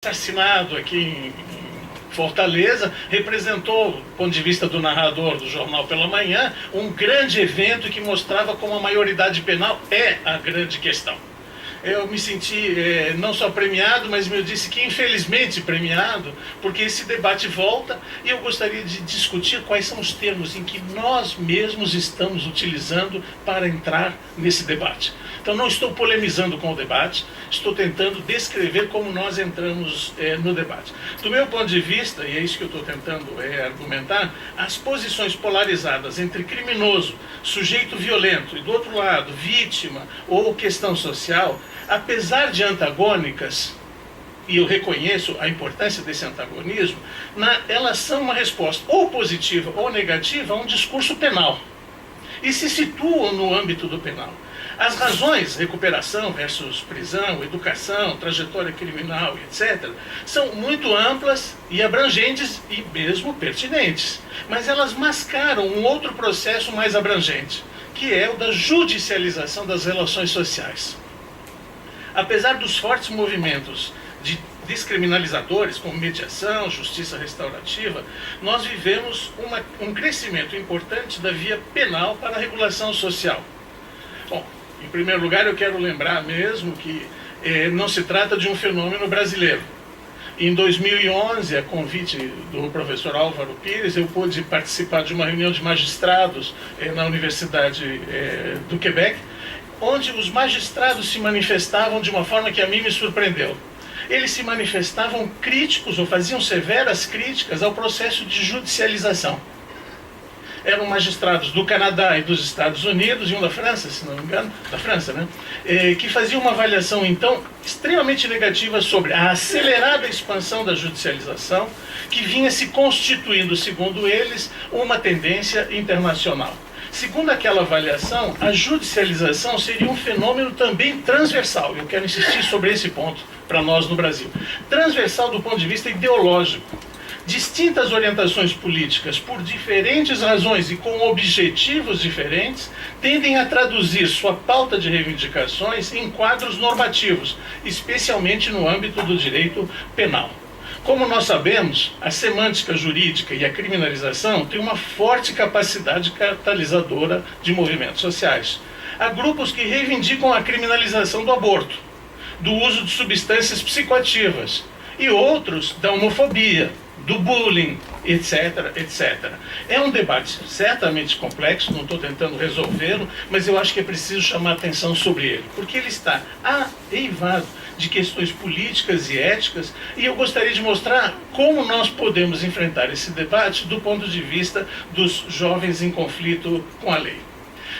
assassinado aqui em Fortaleza, representou, do ponto de vista do narrador do Jornal pela Manhã, um grande evento que mostrava como a maioridade penal é a grande questão. Eu me senti não só premiado, mas me disse que infelizmente premiado, porque esse debate volta e eu gostaria de discutir quais são os termos em que nós mesmos estamos utilizando para entrar nesse debate. Então não estou polemizando com o debate, estou tentando descrever como nós entramos no debate. Do meu ponto de vista, e é isso que eu estou tentando argumentar, as posições polarizadas entre criminoso, sujeito violento e do outro lado, vítima ou questão social, apesar de antagônicas, e eu reconheço a importância desse antagonismo, elas são uma resposta ou positiva ou negativa a um discurso penal. E se situam no âmbito do penal. As razões, recuperação versus prisão, educação, trajetória criminal, etc., são muito amplas e abrangentes e mesmo pertinentes. Mas elas mascaram um outro processo mais abrangente, que é o da judicialização das relações sociais. Apesar dos fortes movimentos de descriminalizadores, como mediação, justiça restaurativa, nós vivemos um crescimento importante da via penal para a regulação social. Bom, em primeiro lugar, eu quero lembrar mesmo que não se trata de um fenômeno brasileiro. Em 2011, a convite do professor Álvaro Pires, eu pude participar de uma reunião de magistrados na Universidade do Quebec, onde os magistrados se manifestavam de uma forma que a mim me surpreendeu. Eles se manifestavam críticos ou faziam severas críticas ao processo de judicialização. Eram magistrados do Canadá e dos Estados Unidos, e um da França, se não me engano, da França, né? Que faziam uma avaliação, então, extremamente negativa sobre a acelerada expansão da judicialização, que vinha se constituindo, segundo eles, uma tendência internacional. Segundo aquela avaliação, a judicialização seria um fenômeno também transversal. Eu quero insistir sobre esse ponto para nós no Brasil. Transversal do ponto de vista ideológico. Distintas orientações políticas, por diferentes razões e com objetivos diferentes, tendem a traduzir sua pauta de reivindicações em quadros normativos, especialmente no âmbito do direito penal. Como nós sabemos, a semântica jurídica e a criminalização têm uma forte capacidade catalisadora de movimentos sociais. Há grupos que reivindicam a criminalização do aborto, do uso de substâncias psicoativas, e outros da homofobia, do bullying, etc, etc. É um debate certamente complexo, não estou tentando resolvê-lo, mas eu acho que é preciso chamar atenção sobre ele, porque ele está eivado de questões políticas e éticas, e eu gostaria de mostrar como nós podemos enfrentar esse debate do ponto de vista dos jovens em conflito com a lei.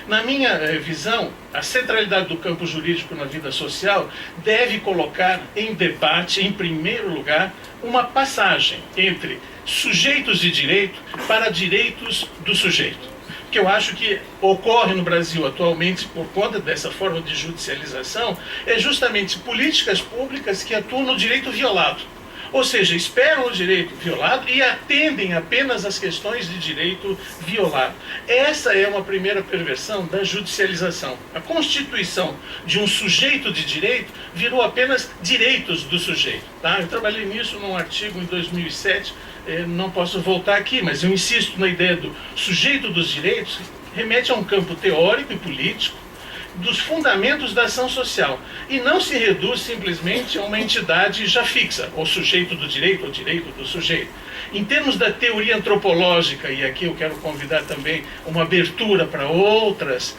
Na minha visão, a centralidade do campo jurídico na vida social deve colocar em debate, em primeiro lugar, uma passagem entre sujeitos de direito para direitos do sujeito. Que eu acho que ocorre no Brasil atualmente por conta dessa forma de judicialização, é justamente políticas públicas que atuam no direito violado. Ou seja, esperam o direito violado e atendem apenas às questões de direito violado. Essa é uma primeira perversão da judicialização. A constituição de um sujeito de direito virou apenas direitos do sujeito. Tá? Eu trabalhei nisso num artigo em 2007, não posso voltar aqui, mas eu insisto na ideia do sujeito dos direitos, remete a um campo teórico e político, dos fundamentos da ação social, e não se reduz simplesmente a uma entidade já fixa, o sujeito do direito, o direito do sujeito. Em termos da teoria antropológica, e aqui eu quero convidar também uma abertura para outras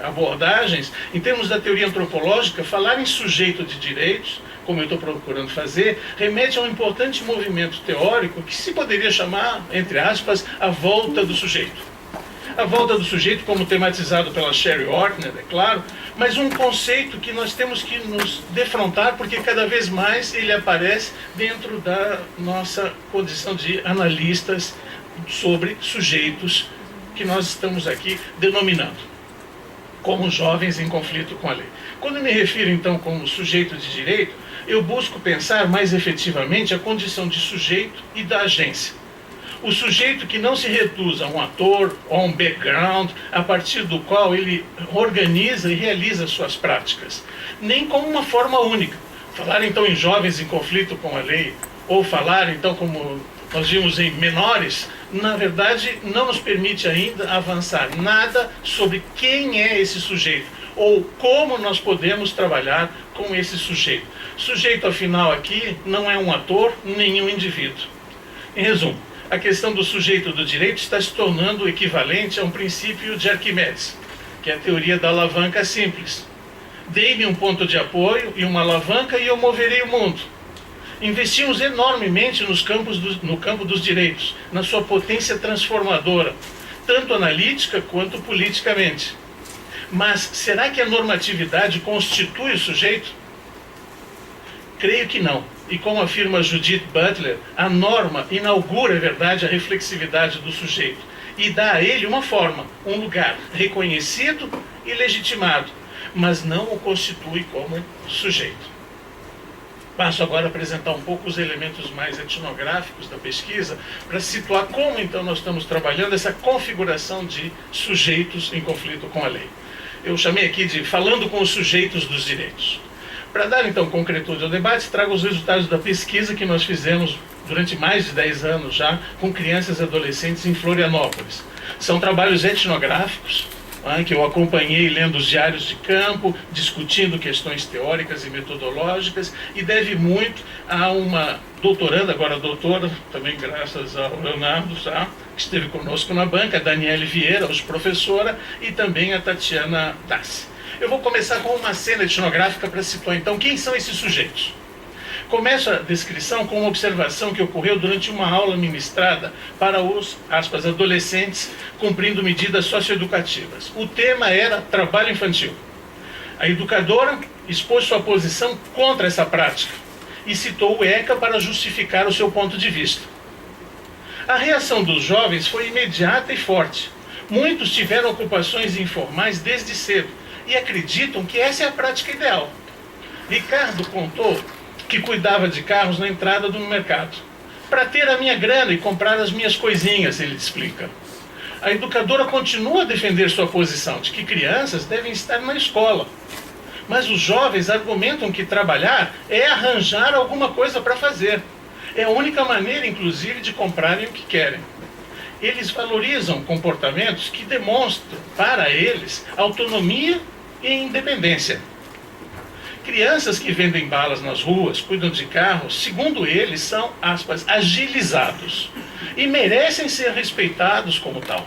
abordagens, em termos da teoria antropológica, falar em sujeito de direitos, como eu estou procurando fazer, remete a um importante movimento teórico que se poderia chamar, entre aspas, a volta do sujeito. A volta do sujeito, como tematizado pela Sherry Ortner, é claro, mas um conceito que nós temos que nos defrontar, porque cada vez mais ele aparece dentro da nossa condição de analistas sobre sujeitos que nós estamos aqui denominando como jovens em conflito com a lei. Quando eu me refiro, então, como sujeito de direito, eu busco pensar mais efetivamente a condição de sujeito e da agência. O sujeito que não se reduz a um ator ou a um background a partir do qual ele organiza e realiza suas práticas, nem como uma forma única, Falar então em jovens em conflito com a lei, ou falar então, como nós vimos, em menores, na verdade não nos permite ainda avançar nada sobre quem é esse sujeito, ou como nós podemos trabalhar com esse sujeito. Sujeito, afinal, aqui não é um ator, nem um indivíduo. Em resumo, a questão do sujeito do direito está se tornando equivalente a um princípio de Arquimedes, que é a teoria da alavanca simples. Dei-me um ponto de apoio e uma alavanca e eu moverei o mundo. Investimos enormemente no campo dos direitos, na sua potência transformadora, tanto analítica quanto politicamente. Mas será que a normatividade constitui o sujeito? Creio que não. E como afirma Judith Butler, a norma inaugura, é verdade, a reflexividade do sujeito e dá a ele uma forma, um lugar reconhecido e legitimado, mas não o constitui como sujeito. Passo agora a apresentar um pouco os elementos mais etnográficos da pesquisa para situar como então nós estamos trabalhando essa configuração de sujeitos em conflito com a lei. Eu chamei aqui de falando com os sujeitos dos direitos. Para dar então concretude ao debate, trago os resultados da pesquisa que nós fizemos durante mais de 10 anos já com crianças e adolescentes em Florianópolis. São trabalhos etnográficos, que eu acompanhei lendo os diários de campo, discutindo questões teóricas e metodológicas, e deve muito a uma doutoranda, agora doutora, também graças ao Leonardo, que esteve conosco na banca, a Daniele Vieira, hoje professora, e também a Tatiana Dassi. Eu vou começar com uma cena etnográfica para situar então quem são esses sujeitos. Começo a descrição com uma observação que ocorreu durante uma aula ministrada para os, aspas, adolescentes cumprindo medidas socioeducativas. O tema era trabalho infantil. A educadora expôs sua posição contra essa prática e citou o ECA para justificar o seu ponto de vista. A reação dos jovens foi imediata e forte. Muitos tiveram ocupações informais desde cedo e acreditam que essa é a prática ideal. Ricardo contou que cuidava de carros na entrada do mercado. Para ter a minha grana e comprar as minhas coisinhas, ele explica. A educadora continua a defender sua posição de que crianças devem estar na escola. Mas os jovens argumentam que trabalhar é arranjar alguma coisa para fazer. É a única maneira, inclusive, de comprarem o que querem. Eles valorizam comportamentos que demonstram, para eles, autonomia e independência. Crianças que vendem balas nas ruas, cuidam de carros, segundo eles, são, aspas, agilizados e merecem ser respeitados como tal.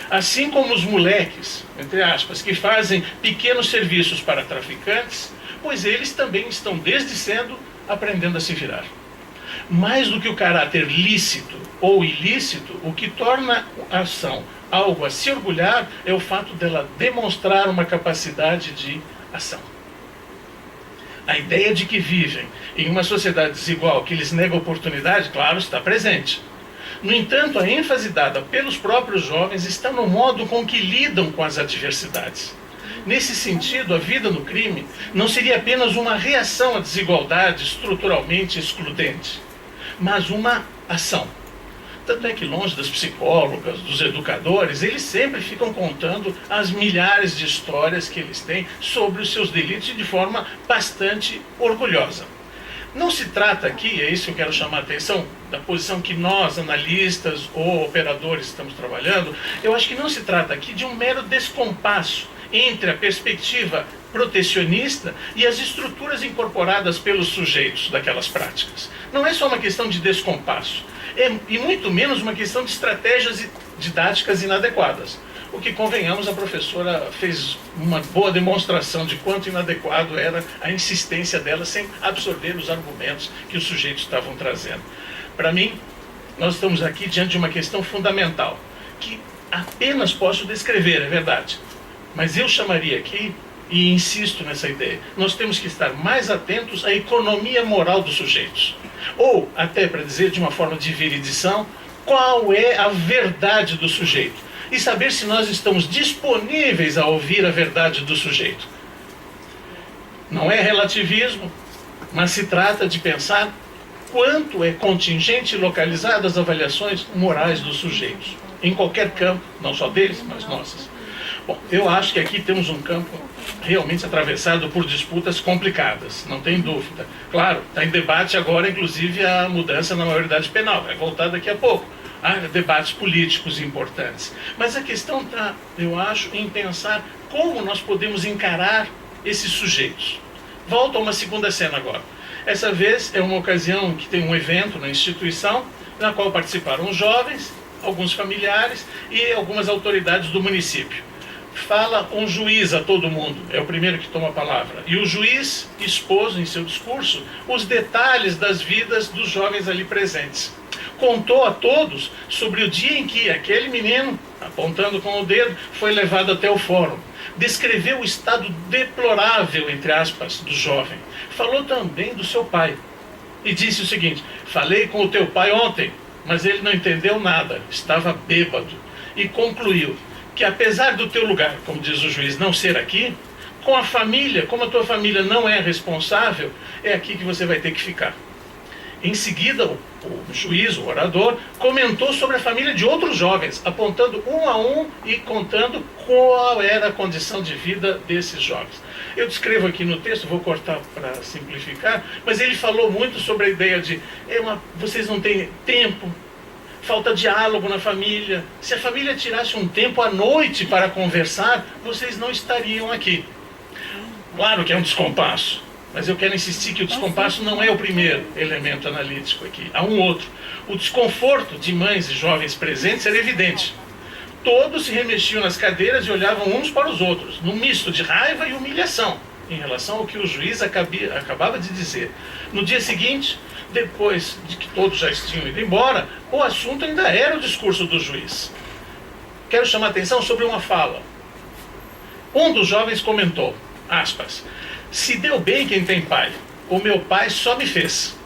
Assim como os moleques, entre aspas, que fazem pequenos serviços para traficantes, pois eles também estão desde cedo aprendendo a se virar. Mais do que o caráter lícito ou ilícito, o que torna a ação algo a se orgulhar é o fato dela demonstrar uma capacidade de ação. A ideia de que vivem em uma sociedade desigual que lhes nega oportunidade, claro, está presente. No entanto, a ênfase dada pelos próprios jovens está no modo com que lidam com as adversidades. Nesse sentido, a vida no crime não seria apenas uma reação à desigualdade estruturalmente excludente, mas uma ação. Tanto é que, longe das psicólogas, dos educadores, eles sempre ficam contando as milhares de histórias que eles têm sobre os seus delitos de forma bastante orgulhosa. Não se trata aqui, é isso que eu quero chamar a atenção, da posição que nós, analistas ou operadores, estamos trabalhando, eu acho que não se trata aqui de um mero descompasso entre a perspectiva protecionista e as estruturas incorporadas pelos sujeitos daquelas práticas. Não é só uma questão de descompasso, e muito menos uma questão de estratégias didáticas inadequadas. O que, convenhamos, a professora fez uma boa demonstração de quanto inadequado era a insistência dela sem absorver os argumentos que os sujeitos estavam trazendo. Para mim, nós estamos aqui diante de uma questão fundamental, que apenas posso descrever, é verdade. Mas eu chamaria aqui, e insisto nessa ideia, nós temos que estar mais atentos à economia moral dos sujeitos. Ou, até para dizer de uma forma de veridição, qual é a verdade do sujeito. E saber se nós estamos disponíveis a ouvir a verdade do sujeito. Não é relativismo, mas se trata de pensar quanto é contingente e localizado as avaliações morais dos sujeitos, em qualquer campo, não só deles, mas nossas. Bom, eu acho que aqui temos um campo realmente atravessado por disputas complicadas, não tem dúvida. Claro, está em debate agora, inclusive, a mudança na maioridade penal, vai voltar daqui a pouco. Há debates políticos importantes. Mas a questão está, eu acho, em pensar como nós podemos encarar esses sujeitos. Volto a uma segunda cena agora. Essa vez é uma ocasião que tem um evento na instituição, na qual participaram os jovens, alguns familiares e algumas autoridades do município. Fala um juiz a todo mundo, é o primeiro que toma a palavra. E o juiz expôs em seu discurso os detalhes das vidas dos jovens ali presentes. Contou a todos sobre o dia em que aquele menino, apontando com o dedo, foi levado até o fórum. Descreveu o estado deplorável, entre aspas, do jovem. Falou também do seu pai. E disse o seguinte: falei com o teu pai ontem, mas ele não entendeu nada, estava bêbado. E concluiu que apesar do teu lugar, como diz o juiz, não ser aqui, com a família, como a tua família não é responsável, é aqui que você vai ter que ficar. Em seguida, o juiz, o orador, comentou sobre a família de outros jovens, apontando um a um e contando qual era a condição de vida desses jovens. Eu descrevo aqui no texto, vou cortar para simplificar, mas ele falou muito sobre a ideia de vocês não têm tempo, falta diálogo na família. Se a família tirasse um tempo à noite para conversar, vocês não estariam aqui. Claro que é um descompasso, mas eu quero insistir que o descompasso não é o primeiro elemento analítico aqui. Há um outro. O desconforto de mães e jovens presentes era evidente. Todos se remexiam nas cadeiras e olhavam uns para os outros, num misto de raiva e humilhação, em relação ao que o juiz acabava de dizer. No dia seguinte, depois de que todos já tinham ido embora, o assunto ainda era o discurso do juiz. Quero chamar a atenção sobre uma fala. Um dos jovens comentou, aspas, se deu bem quem tem pai, o meu pai só me fez.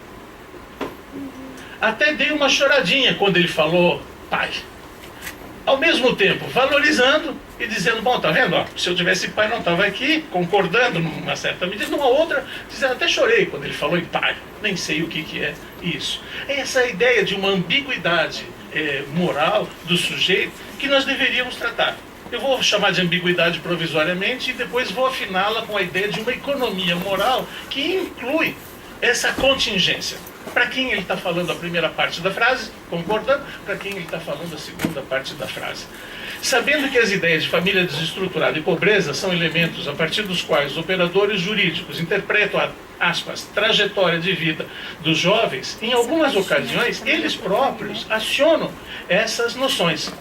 Até dei uma choradinha quando ele falou pai. Ao mesmo tempo, valorizando e dizendo, bom, tá vendo? Ó, se eu tivesse pai, não estava aqui, concordando numa certa medida, numa outra, dizendo, até chorei quando ele falou em pai. Nem sei o que é isso. É essa ideia de uma ambiguidade moral do sujeito que nós deveríamos tratar. Eu vou chamar de ambiguidade provisoriamente e depois vou afiná-la com a ideia de uma economia moral que inclui essa contingência. Para quem ele está falando a primeira parte da frase, concordando, para quem ele está falando a segunda parte da frase. Sabendo que as ideias de família desestruturada e pobreza são elementos a partir dos quais os operadores jurídicos interpretam a, aspas, trajetória de vida dos jovens, em algumas ocasiões, eles próprios acionam essas noções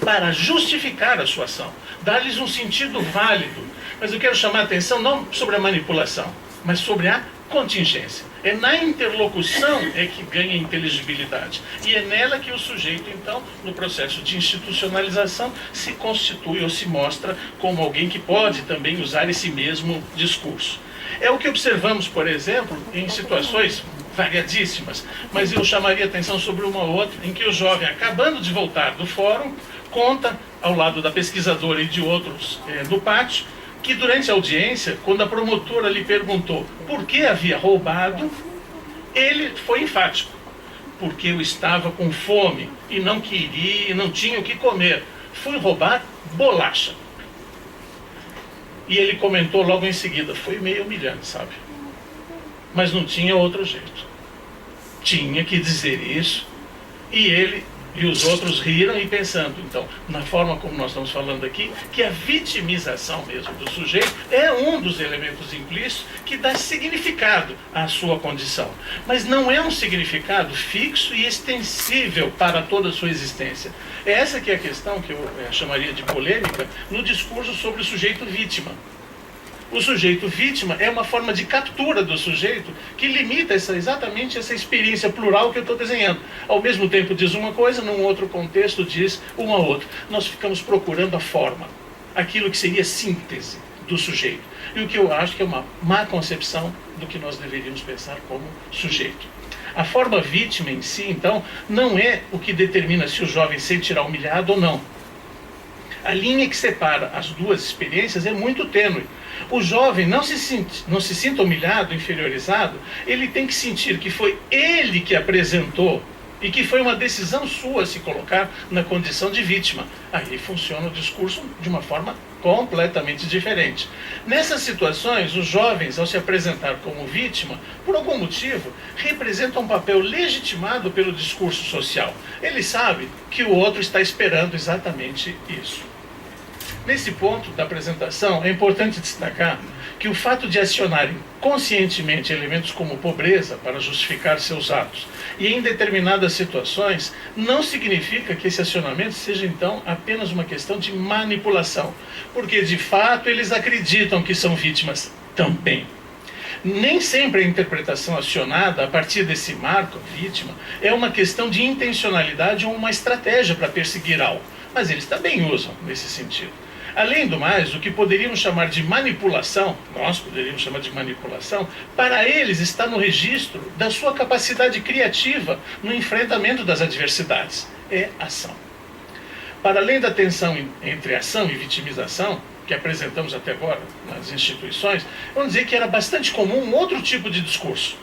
para justificar a sua ação, dar-lhes um sentido válido. Mas eu quero chamar a atenção não sobre a manipulação, mas sobre a contingência. É na interlocução é que ganha inteligibilidade. E é nela que o sujeito, então, no processo de institucionalização, se constitui ou se mostra como alguém que pode também usar esse mesmo discurso. É o que observamos, por exemplo, em situações variadíssimas, mas eu chamaria atenção sobre uma outra, em que o jovem, acabando de voltar do fórum, conta, ao lado da pesquisadora e de outros do pátio, que durante a audiência, quando a promotora lhe perguntou por que havia roubado, ele foi enfático. Porque eu estava com fome e não queria, não tinha o que comer. Fui roubar bolacha. E ele comentou logo em seguida, foi meio humilhante, sabe? Mas não tinha outro jeito. Tinha que dizer isso. E ele e os outros riram e pensando, então, na forma como nós estamos falando aqui, que a vitimização mesmo do sujeito é um dos elementos implícitos que dá significado à sua condição. Mas não é um significado fixo e extensível para toda a sua existência. É essa que é a questão que eu chamaria de polêmica no discurso sobre o sujeito vítima. O sujeito vítima é uma forma de captura do sujeito que limita exatamente essa experiência plural que eu estou desenhando. Ao mesmo tempo diz uma coisa, num outro contexto diz uma outra. Nós ficamos procurando a forma, aquilo que seria síntese do sujeito. E o que eu acho que é uma má concepção do que nós deveríamos pensar como sujeito. A forma vítima em si, então, não é o que determina se o jovem se sentirá humilhado ou não. A linha que separa as duas experiências é muito tênue. O jovem não se sinta humilhado, inferiorizado, ele tem que sentir que foi ele que apresentou e que foi uma decisão sua se colocar na condição de vítima. Aí funciona o discurso de uma forma completamente diferente. Nessas situações, os jovens, ao se apresentar como vítima, por algum motivo, representam um papel legitimado pelo discurso social. Ele sabe que o outro está esperando exatamente isso. Nesse ponto da apresentação, é importante destacar que o fato de acionarem conscientemente elementos como pobreza para justificar seus atos e em determinadas situações não significa que esse acionamento seja então apenas uma questão de manipulação, porque de fato eles acreditam que são vítimas também. Nem sempre a interpretação acionada a partir desse marco, vítima, é uma questão de intencionalidade ou uma estratégia para perseguir algo, mas eles também usam nesse sentido. Além do mais, o que poderíamos chamar de manipulação, nós poderíamos chamar de manipulação, para eles está no registro da sua capacidade criativa no enfrentamento das adversidades. É ação. Para além da tensão entre ação e vitimização, que apresentamos até agora nas instituições, vamos dizer que era bastante comum um outro tipo de discurso,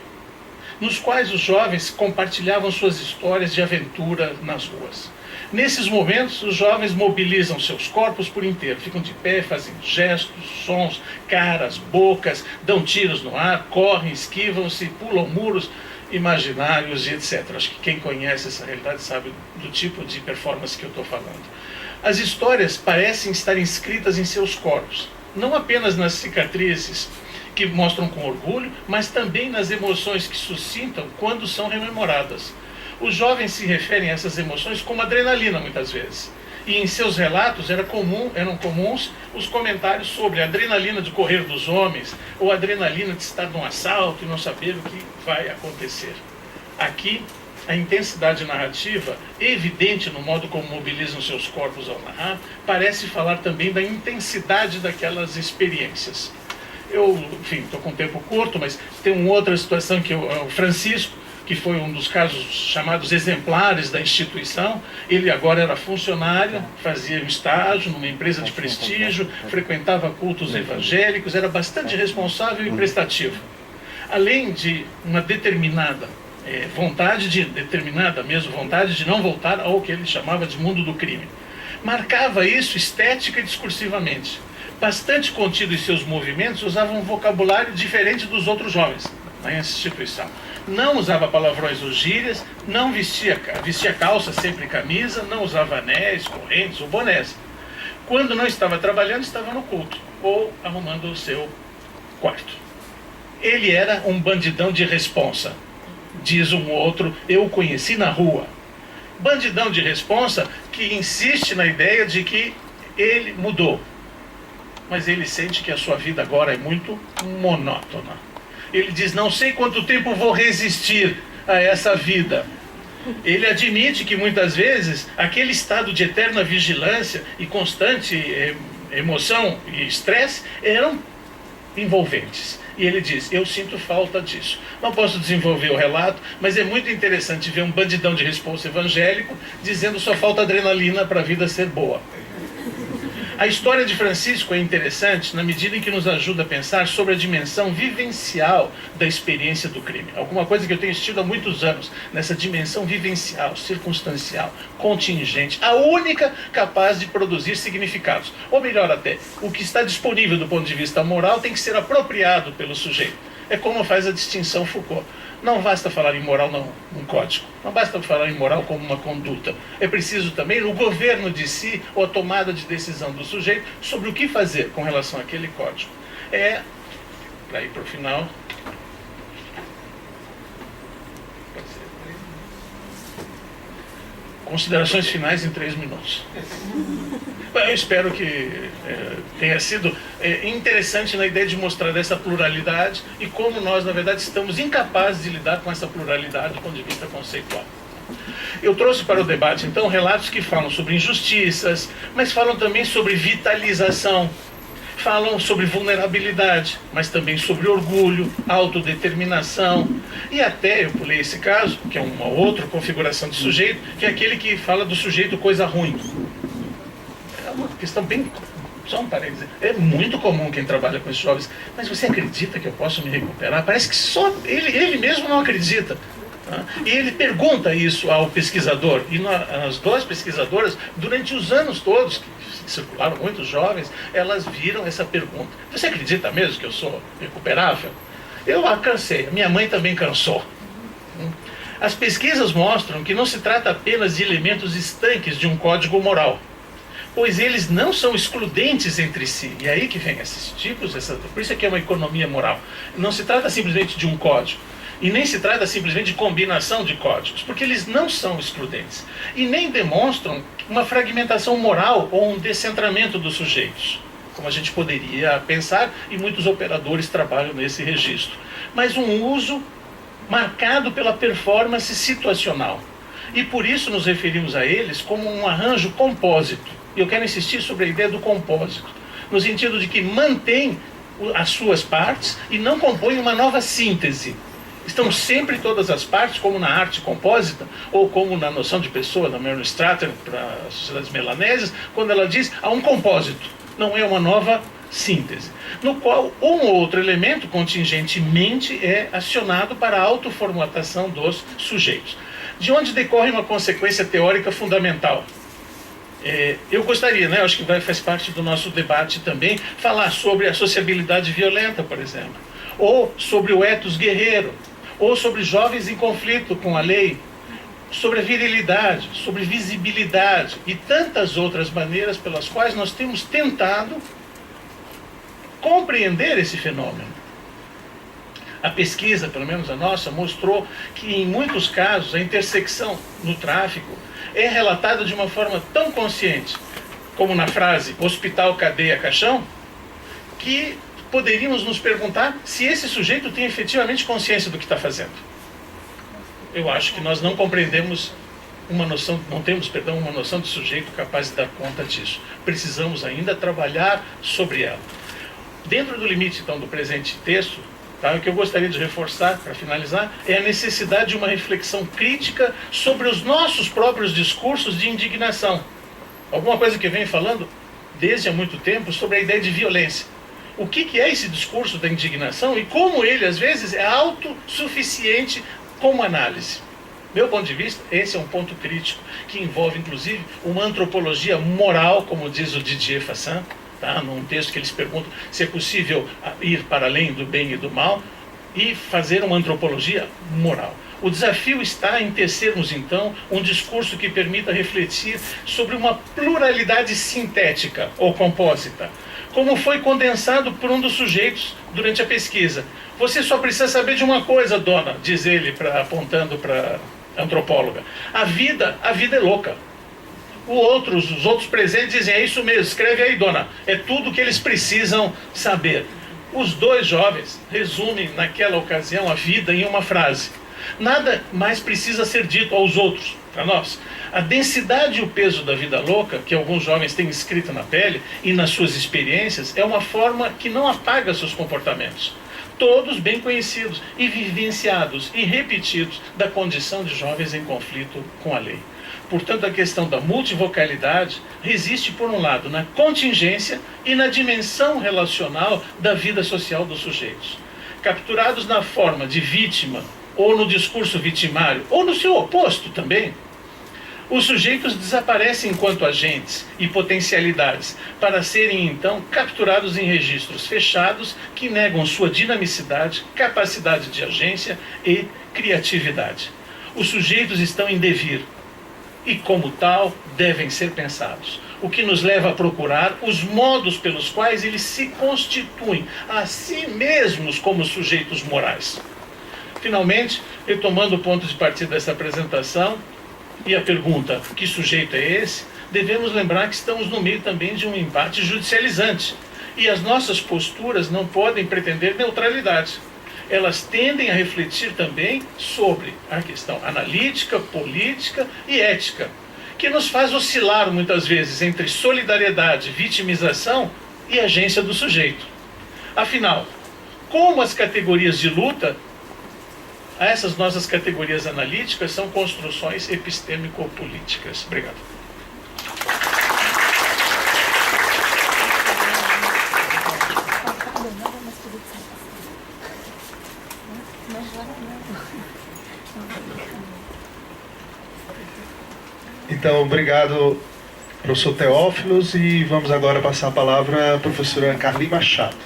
nos quais os jovens compartilhavam suas histórias de aventura nas ruas. Nesses momentos, os jovens mobilizam seus corpos por inteiro, ficam de pé, fazem gestos, sons, caras, bocas, dão tiros no ar, correm, esquivam-se, pulam muros imaginários e etc. Acho que quem conhece essa realidade sabe do tipo de performance que eu estou falando. As histórias parecem estar inscritas em seus corpos, não apenas nas cicatrizes que mostram com orgulho, mas também nas emoções que suscitam quando são rememoradas. Os jovens se referem a essas emoções como adrenalina, muitas vezes. E em seus relatos eram comuns os comentários sobre a adrenalina de correr dos homens, ou a adrenalina de estar num assalto e não saber o que vai acontecer. Aqui, a intensidade narrativa, evidente no modo como mobilizam seus corpos ao narrar, parece falar também da intensidade daquelas experiências. Eu, enfim, estou com um tempo curto, mas tem uma outra situação que o Francisco, que foi um dos casos chamados exemplares da instituição. Ele agora era funcionário, fazia um estágio numa empresa de prestígio, frequentava cultos evangélicos, era bastante responsável e prestativo. Além de uma determinada vontade de não voltar ao que ele chamava de mundo do crime. Marcava isso estética e discursivamente. Bastante contido em seus movimentos, usava um vocabulário diferente dos outros jovens na instituição. Não usava palavrões ou gírias, não vestia calça, sempre camisa, não usava anéis, correntes ou bonés. Quando não estava trabalhando, estava no culto ou arrumando o seu quarto. Ele era um bandidão de responsa. Diz um outro, eu o conheci na rua. Bandidão de responsa que insiste na ideia de que ele mudou. Mas ele sente que a sua vida agora é muito monótona. Ele diz, não sei quanto tempo vou resistir a essa vida. Ele admite que muitas vezes aquele estado de eterna vigilância e constante emoção e estresse eram envolventes. E ele diz, eu sinto falta disso. Não posso desenvolver o relato, mas é muito interessante ver um bandidão de responsa evangélico dizendo só falta adrenalina para a vida ser boa. A história de Francisco é interessante na medida em que nos ajuda a pensar sobre a dimensão vivencial da experiência do crime. Alguma coisa que eu tenho assistido há muitos anos, nessa dimensão vivencial, circunstancial, contingente, a única capaz de produzir significados. Ou melhor até, o que está disponível do ponto de vista moral tem que ser apropriado pelo sujeito. É como faz a distinção Foucault. Não basta falar em moral num código, não basta falar em moral como uma conduta. É preciso também o governo de si ou a tomada de decisão do sujeito sobre o que fazer com relação àquele código. Para ir para o final... Considerações finais em 3 minutos. Eu espero que tenha sido interessante na ideia de mostrar essa pluralidade e como nós, na verdade, estamos incapazes de lidar com essa pluralidade do ponto de vista conceitual. Eu trouxe para o debate, então, relatos que falam sobre injustiças, mas falam também sobre vitalização, falam sobre vulnerabilidade, mas também sobre orgulho, autodeterminação. E até eu pulei esse caso, que é uma outra configuração de sujeito, que é aquele que fala do sujeito coisa ruim. É uma questão bem... Só um parênteses. É muito comum quem trabalha com esses jovens. Mas você acredita que eu posso me recuperar? Parece que só ele mesmo não acredita. Tá? E ele pergunta isso ao pesquisador, e as duas pesquisadoras, durante os anos todos, que circularam muitos jovens, elas viram essa pergunta: você acredita mesmo que eu sou recuperável? Eu cansei, minha mãe também cansou. As pesquisas mostram que não se trata apenas de elementos estanques de um código moral, pois eles não são excludentes entre si. E é aí que vem esses tipos, por isso é que é uma economia moral. Não se trata simplesmente de um código, e nem se trata simplesmente de combinação de códigos, porque eles não são excludentes, e nem demonstram uma fragmentação moral ou um descentramento dos sujeitos, como a gente poderia pensar, e muitos operadores trabalham nesse registro, mas um uso marcado pela performance situacional. E por isso nos referimos a eles como um arranjo compósito. E eu quero insistir sobre a ideia do compósito, no sentido de que mantém as suas partes e não compõe uma nova síntese. Estão sempre todas as partes, como na arte compósita, ou como na noção de pessoa, da Mary Strater, para as sociedades melanésias, quando ela diz há um compósito, não é uma nova síntese, no qual um ou outro elemento contingentemente é acionado para a autoformatação dos sujeitos. De onde decorre uma consequência teórica fundamental. Eu gostaria, acho que faz parte do nosso debate também, falar sobre a sociabilidade violenta, por exemplo, ou sobre o ethos guerreiro, ou sobre jovens em conflito com a lei, sobre a virilidade, sobre visibilidade e tantas outras maneiras pelas quais nós temos tentado compreender esse fenômeno. A pesquisa, pelo menos a nossa, mostrou que em muitos casos a intersecção no tráfico é relatada de uma forma tão consciente, como na frase hospital, cadeia, caixão, que poderíamos nos perguntar se esse sujeito tem efetivamente consciência do que está fazendo. Eu acho que nós não compreendemos não temos uma noção de sujeito capaz de dar conta disso. Precisamos ainda trabalhar sobre ela. Dentro do limite, então, do presente texto, o que eu gostaria de reforçar, para finalizar, é a necessidade de uma reflexão crítica sobre os nossos próprios discursos de indignação. Alguma coisa que eu venho falando desde há muito tempo sobre a ideia de violência. O que é esse discurso da indignação e como ele, às vezes, é autossuficiente como análise. Meu ponto de vista, esse é um ponto crítico, que envolve, inclusive, uma antropologia moral, como diz o Didier Fassin, num texto que eles perguntam se é possível ir para além do bem e do mal e fazer uma antropologia moral. O desafio está em tecermos, então, um discurso que permita refletir sobre uma pluralidade sintética ou compósita, como foi condensado por um dos sujeitos durante a pesquisa. Você só precisa saber de uma coisa, dona, diz ele, apontando para a antropóloga. A vida é louca. Os outros presentes dizem, é isso mesmo, escreve aí, dona. É tudo o que eles precisam saber. Os dois jovens resumem, naquela ocasião, a vida em uma frase. Nada mais precisa ser dito aos outros, para nós. A densidade e o peso da vida louca, que alguns jovens têm escrito na pele e nas suas experiências, é uma forma que não apaga seus comportamentos. Todos bem conhecidos e vivenciados e repetidos da condição de jovens em conflito com a lei. Portanto, a questão da multivocalidade resiste, por um lado, na contingência e na dimensão relacional da vida social dos sujeitos. Capturados na forma de vítima, ou no discurso vitimário, ou no seu oposto também, os sujeitos desaparecem enquanto agentes e potencialidades, para serem, então, capturados em registros fechados que negam sua dinamicidade, capacidade de agência e criatividade. Os sujeitos estão em devir, e, como tal, devem ser pensados. O que nos leva a procurar os modos pelos quais eles se constituem a si mesmos como sujeitos morais. Finalmente, retomando o ponto de partida dessa apresentação, e a pergunta, que sujeito é esse? Devemos lembrar que estamos no meio também de um embate judicializante. E as nossas posturas não podem pretender neutralidade. Elas tendem a refletir também sobre a questão analítica, política e ética, que nos faz oscilar muitas vezes entre solidariedade, vitimização e agência do sujeito. Afinal, como as categorias de luta, essas nossas categorias analíticas são construções epistêmico-políticas. Obrigado. Não. Então, obrigado, professor Teófilos, e vamos agora passar a palavra à professora Carli Machado.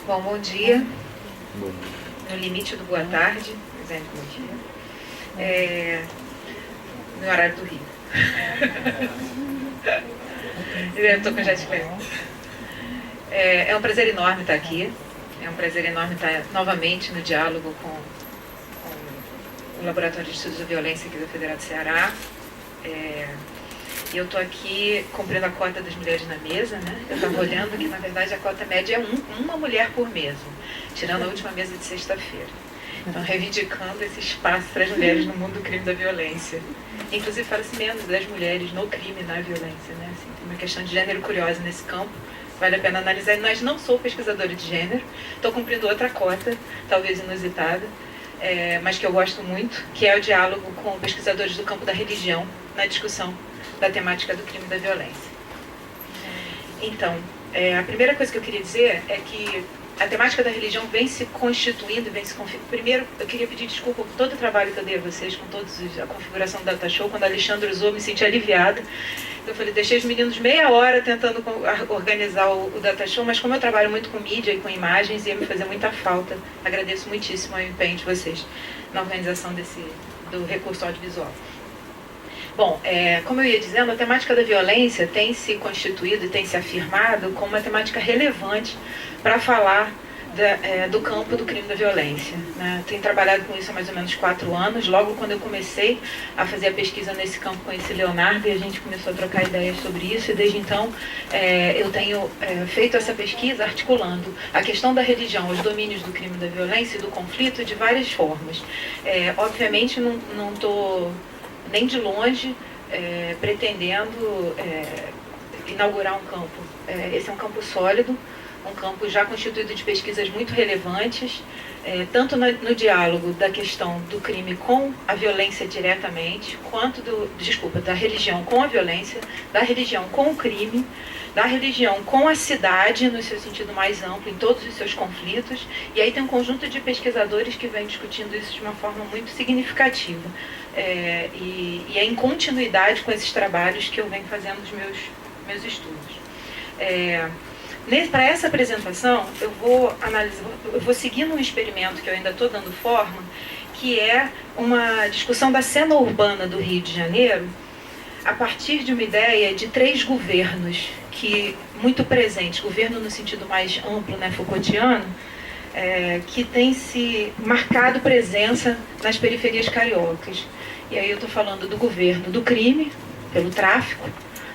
Bom dia. No limite do boa tarde, dizendo bom dia. No horário do Rio. Eu estou com jet lag. É um prazer enorme estar aqui. É um prazer enorme estar novamente no diálogo com o Laboratório de Estudos da Violência aqui da Federal do Ceará. Eu estou aqui cumprindo a cota das mulheres na mesa, né? Eu estava olhando que, na verdade, a cota média é uma mulher por mesa, tirando a última mesa de sexta-feira. Então, reivindicando esse espaço para as mulheres no mundo do crime e da violência. Inclusive, fala-se menos das mulheres no crime e na violência, né? Assim, tem uma questão de gênero curiosa nesse campo, vale a pena analisar. Mas não sou pesquisadora de gênero, estou cumprindo outra cota, talvez inusitada, mas que eu gosto muito, que é o diálogo com pesquisadores do campo da religião na discussão da temática do crime e da violência. Então, a primeira coisa que eu queria dizer é que a temática da religião vem se constituindo, vem se configurando. Primeiro, eu queria pedir desculpa por todo o trabalho que eu dei a vocês, com a configuração do Data Show. Quando a Alexandre usou, me senti aliviada. Eu falei, deixei os meninos meia hora tentando organizar o Data Show, mas como eu trabalho muito com mídia e com imagens, ia me fazer muita falta. Agradeço muitíssimo o empenho de vocês na organização do recurso audiovisual. Bom, como eu ia dizendo, a temática da violência tem se constituído e tem se afirmado como uma temática relevante para falar do campo do crime da violência, né? Tenho trabalhado com isso há mais ou menos 4 anos. Logo quando eu comecei a fazer a pesquisa nesse campo, conheci Leonardo e a gente começou a trocar ideias sobre isso, e desde então eu tenho feito essa pesquisa articulando a questão da religião, os domínios do crime da violência e do conflito de várias formas. Obviamente não estou nem de longe pretendendo inaugurar um campo. Esse é um campo sólido, um campo já constituído de pesquisas muito relevantes, tanto no diálogo da questão do crime com a violência diretamente, quanto da religião com a violência, da religião com o crime, da religião com a cidade, no seu sentido mais amplo, em todos os seus conflitos. E aí tem um conjunto de pesquisadores que vem discutindo isso de uma forma muito significativa. E é em continuidade com esses trabalhos que eu venho fazendo os meus estudos. Para essa apresentação, eu vou seguindo um experimento que eu ainda estou dando forma, que é uma discussão da cena urbana do Rio de Janeiro, a partir de uma ideia de 3 governos muito presentes, governo no sentido mais amplo, né, Foucaultiano, que tem se marcado presença nas periferias cariocas. E aí eu estou falando do governo do crime, pelo tráfico,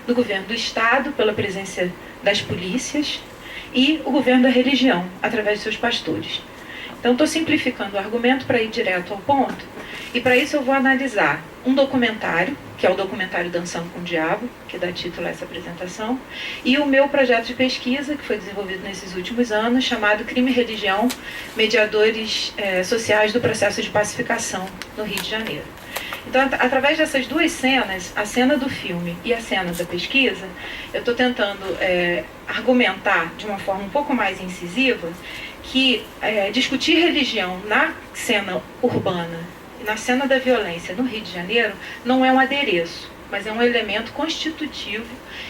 do governo do Estado, pela presença das polícias, e o governo da religião, através de seus pastores. Então, estou simplificando o argumento para ir direto ao ponto, e para isso eu vou analisar um documentário, que é o documentário Dançando com o Diabo, que dá título a essa apresentação, e o meu projeto de pesquisa, que foi desenvolvido nesses últimos anos, chamado Crime e Religião, Mediadores Sociais do Processo de Pacificação no Rio de Janeiro. Então, através dessas 2 cenas, a cena do filme e a cena da pesquisa, eu estou tentando argumentar de uma forma um pouco mais incisiva que discutir religião na cena urbana e na cena da violência no Rio de Janeiro não é um adereço, mas é um elemento constitutivo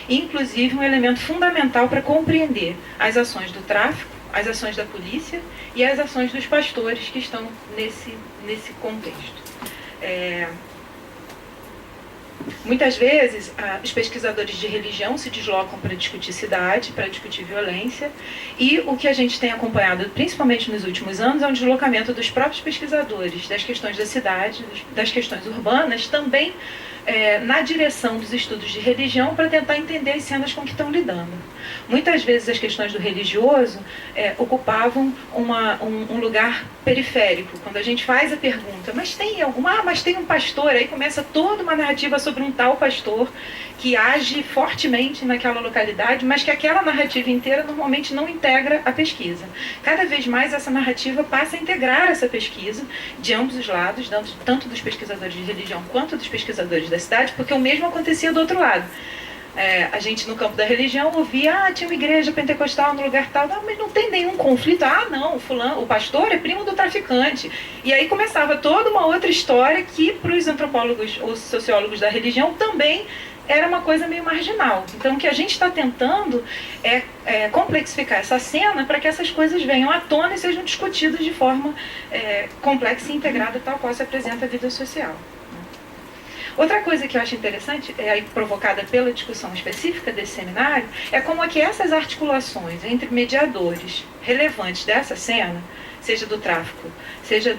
e, inclusive, um elemento fundamental para compreender as ações do tráfico, as ações da polícia e as ações dos pastores que estão nesse contexto. Muitas vezes os pesquisadores de religião se deslocam para discutir cidade, para discutir violência, e o que a gente tem acompanhado, principalmente nos últimos anos, é um deslocamento dos próprios pesquisadores das questões da cidade, das questões urbanas, também na direção dos estudos de religião, para tentar entender as cenas com que estão lidando. Muitas vezes as questões do religioso ocupavam um lugar periférico. Quando a gente faz a pergunta, mas tem um pastor, aí começa toda uma narrativa sobre um tal pastor que age fortemente naquela localidade, mas que aquela narrativa inteira normalmente não integra a pesquisa. Cada vez mais essa narrativa passa a integrar essa pesquisa de ambos os lados, tanto dos pesquisadores de religião quanto dos pesquisadores da cidade, porque o mesmo acontecia do outro lado. a gente no campo da religião ouvia, tinha uma igreja pentecostal no lugar tal, não, mas não tem nenhum conflito. Não, o pastor é primo do traficante. E aí começava toda uma outra história que para os antropólogos ou sociólogos da religião também era uma coisa meio marginal. Então, o que a gente está tentando é complexificar essa cena para que essas coisas venham à tona e sejam discutidas de forma complexa e integrada, tal qual se apresenta a vida social. Outra coisa que eu acho interessante, provocada pela discussão específica desse seminário, é como é que essas articulações entre mediadores relevantes dessa cena, seja do tráfico, seja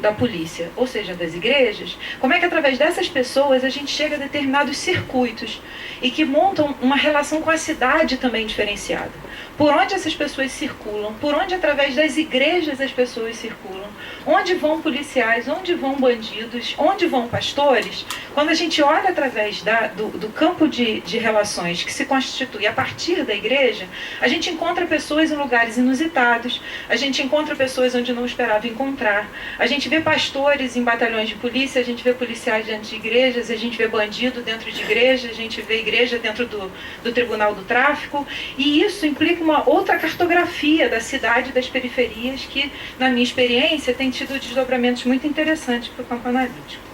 da polícia, ou seja das igrejas, como é que através dessas pessoas a gente chega a determinados circuitos e que montam uma relação com a cidade também diferenciada. Por onde essas pessoas circulam, por onde através das igrejas as pessoas circulam, onde vão policiais, onde vão bandidos, onde vão pastores. Quando a gente olha através do campo de relações que se constitui a partir da igreja, a gente encontra pessoas em lugares inusitados, a gente encontra pessoas onde não esperava encontrar, a gente vê pastores em batalhões de polícia, a gente vê policiais dentro de igrejas, a gente vê bandido dentro de igreja, a gente vê igreja dentro do tribunal do tráfico, e isso implica uma outra cartografia da cidade e das periferias que, na minha experiência, tem tido desdobramentos muito interessantes para o campo analítico.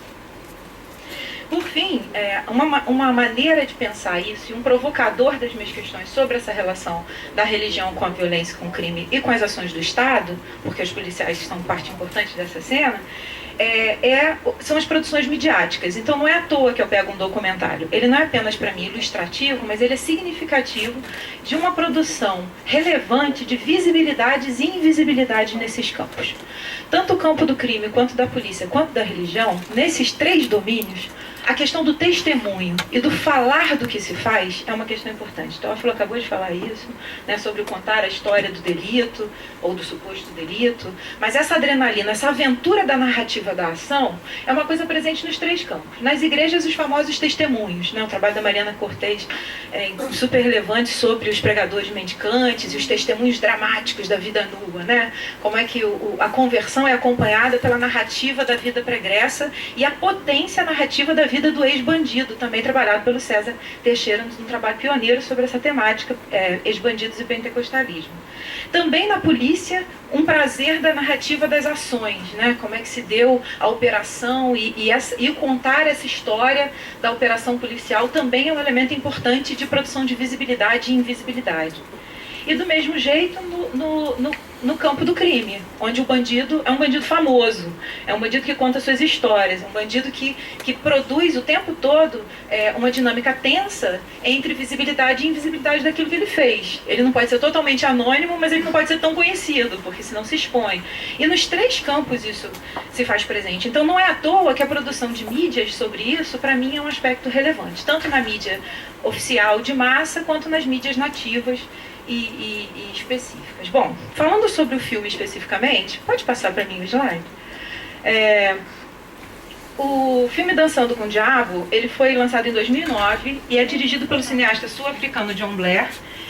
Por fim, uma maneira de pensar isso, e um provocador das minhas questões sobre essa relação da religião com a violência, com o crime e com as ações do Estado, porque os policiais são parte importante dessa cena, são as produções midiáticas. Então não é à toa que eu pego um documentário. Ele não é apenas para mim ilustrativo, mas ele é significativo de uma produção relevante de visibilidades e invisibilidades nesses campos. Tanto o campo do crime, quanto da polícia, quanto da religião, nesses três domínios, a questão do testemunho e do falar do que se faz é uma questão importante. Então, a Flor acabou de falar isso, né, sobre contar a história do delito, ou do suposto delito, mas essa adrenalina, essa aventura da narrativa da ação, é uma coisa presente nos três campos. Nas igrejas, os famosos testemunhos, né, o trabalho da Mariana Cortez é super relevante sobre os pregadores mendicantes e os testemunhos dramáticos da vida nua, né? Como é que a conversão é acompanhada pela narrativa da vida pregressa e a potência narrativa da vida do ex-bandido, também trabalhado pelo César Teixeira, num trabalho pioneiro sobre essa temática, ex-bandidos e pentecostalismo. Também na polícia, um prazer da narrativa das ações, né? Como é que se deu a operação e contar essa história da operação policial também é um elemento importante de produção de visibilidade e invisibilidade. E do mesmo jeito no campo do crime, onde o bandido é um bandido famoso, é um bandido que conta suas histórias, é um bandido que produz o tempo todo uma dinâmica tensa entre visibilidade e invisibilidade daquilo que ele fez. Ele não pode ser totalmente anônimo, mas ele não pode ser tão conhecido, porque senão se expõe. E nos três campos isso se faz presente. Então não é à toa que a produção de mídias sobre isso, para mim, é um aspecto relevante, tanto na mídia oficial de massa, quanto nas mídias nativas e específicas. Bom, falando sobre o filme especificamente, pode passar para mim o slide? O filme Dançando com o Diabo, ele foi lançado em 2009 e é dirigido pelo cineasta sul-africano John Blair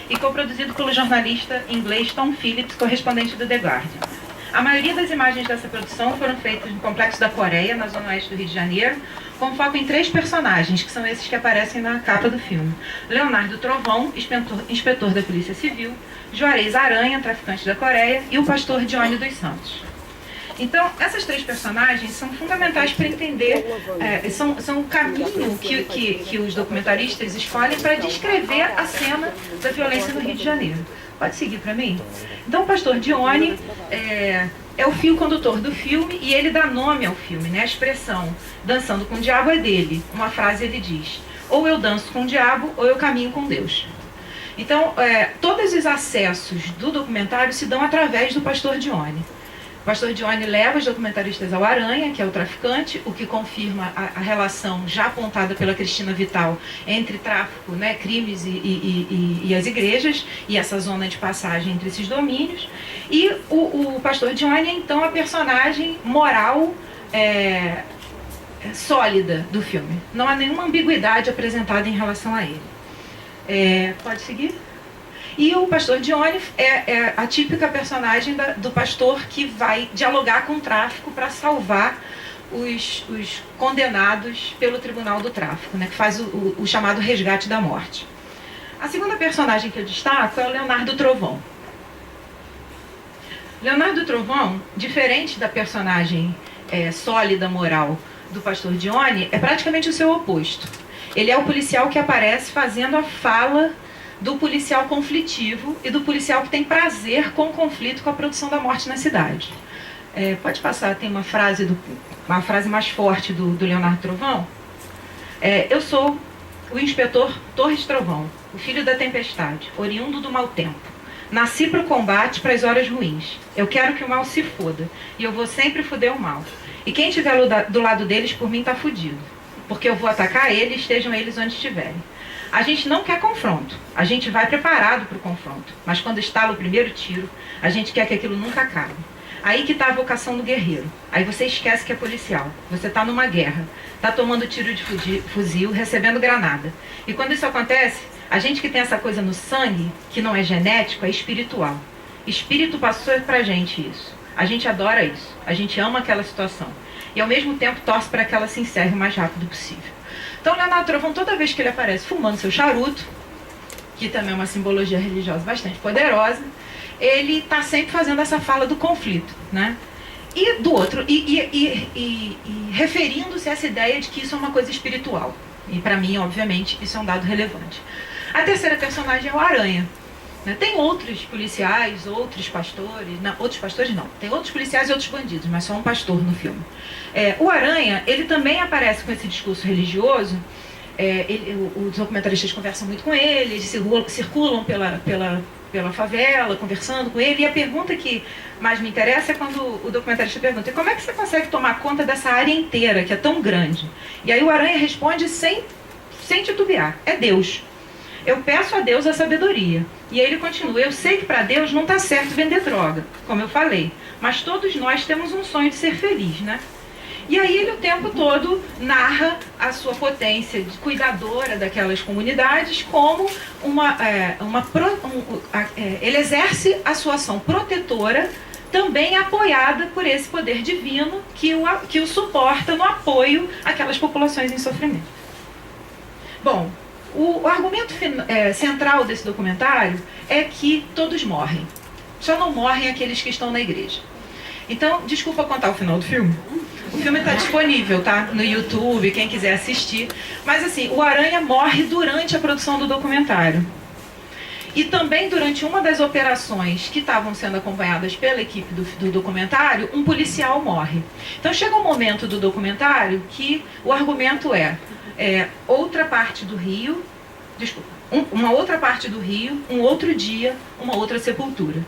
e coproduzido pelo jornalista inglês Tom Phillips, correspondente do The Guardian. A maioria das imagens dessa produção foram feitas no Complexo da Coreia, na zona oeste do Rio de Janeiro, com foco em três personagens, que são esses que aparecem na capa do filme. Leonardo Trovão, inspetor da Polícia Civil, Juarez Aranha, traficante da Coreia, e o pastor Johnny dos Santos. Então, essas três personagens são fundamentais para entender, são o caminho que os documentaristas escolhem para descrever a cena da violência no Rio de Janeiro. Pode seguir para mim? Então, o pastor Johnny é o fio condutor do filme e ele dá nome ao filme, né? A expressão dançando com o diabo é dele. Uma frase ele diz: ou eu danço com o diabo ou eu caminho com Deus. Então, todos os acessos do documentário se dão através do pastor Johnny. O pastor Johnny leva os documentaristas ao Aranha, que é o traficante, o que confirma a relação já apontada pela Cristina Vital entre tráfico, né, crimes e as igrejas, e essa zona de passagem entre esses domínios. E o pastor Johnny é, então, a personagem moral sólida do filme. Não há nenhuma ambiguidade apresentada em relação a ele. Pode seguir? E o pastor Johnny é a típica personagem do pastor que vai dialogar com o tráfico para salvar os condenados pelo Tribunal do Tráfico, né, que faz o chamado resgate da morte. A segunda personagem que eu destaco é o Leonardo Trovão. Leonardo Trovão, diferente da personagem sólida, moral do pastor Dione, é praticamente o seu oposto. Ele é o policial que aparece fazendo a fala do policial conflitivo e do policial que tem prazer com o conflito, com a produção da morte na cidade. Pode passar, tem uma frase mais forte do Leonardo Trovão. Eu sou o inspetor Torres Trovão, o filho da tempestade, oriundo do mau tempo. Nasci para o combate, para as horas ruins. Eu quero que o mal se foda, e eu vou sempre foder o mal. E quem estiver do lado deles, por mim, está fudido. Porque eu vou atacar eles, estejam eles onde estiverem. A gente não quer confronto, a gente vai preparado para o confronto. Mas quando estala o primeiro tiro, a gente quer que aquilo nunca acabe. Aí que está a vocação do guerreiro. Aí você esquece que é policial. Você está numa guerra, está tomando tiro de fuzil, recebendo granada. E quando isso acontece, a gente que tem essa coisa no sangue, que não é genético, é espiritual. Espírito passou pra gente isso. A gente adora isso. A gente ama aquela situação. E ao mesmo tempo torce para que ela se encerre o mais rápido possível. Então Leonardo Trovão, toda vez que ele aparece fumando seu charuto, que também é uma simbologia religiosa bastante poderosa, ele está sempre fazendo essa fala do conflito, né? E do outro, referindo-se a essa ideia de que isso é uma coisa espiritual. E para mim, obviamente, isso é um dado relevante. A terceira personagem é o Aranha. Tem outros policiais, outros pastores... Não, outros pastores não. Tem outros policiais e outros bandidos, mas só um pastor no filme. O Aranha, ele também aparece com esse discurso religioso. Os documentaristas conversam muito com ele, eles circulam pela favela, conversando com ele. E a pergunta que mais me interessa é quando o documentarista pergunta: como é que você consegue tomar conta dessa área inteira, que é tão grande? E aí o Aranha responde sem titubear: é Deus. Eu peço a Deus a sabedoria. E aí ele continua: eu sei que para Deus não está certo vender droga, como eu falei, mas todos nós temos um sonho de ser feliz, né? E aí ele o tempo todo narra a sua potência de cuidadora daquelas comunidades como ele exerce a sua ação protetora, também apoiada por esse poder divino que o suporta no apoio àquelas populações em sofrimento. Bom, o argumento central desse documentário é que todos morrem. Só não morrem aqueles que estão na igreja. Então, desculpa contar o final do filme. O filme está disponível, tá? No YouTube, quem quiser assistir. Mas assim, o Aranha morre durante a produção do documentário. E também durante uma das operações que estavam sendo acompanhadas pela equipe do documentário, um policial morre. Então chega um momento do documentário que o argumento outra parte do Rio, uma outra parte do Rio, um outro dia, uma outra sepultura.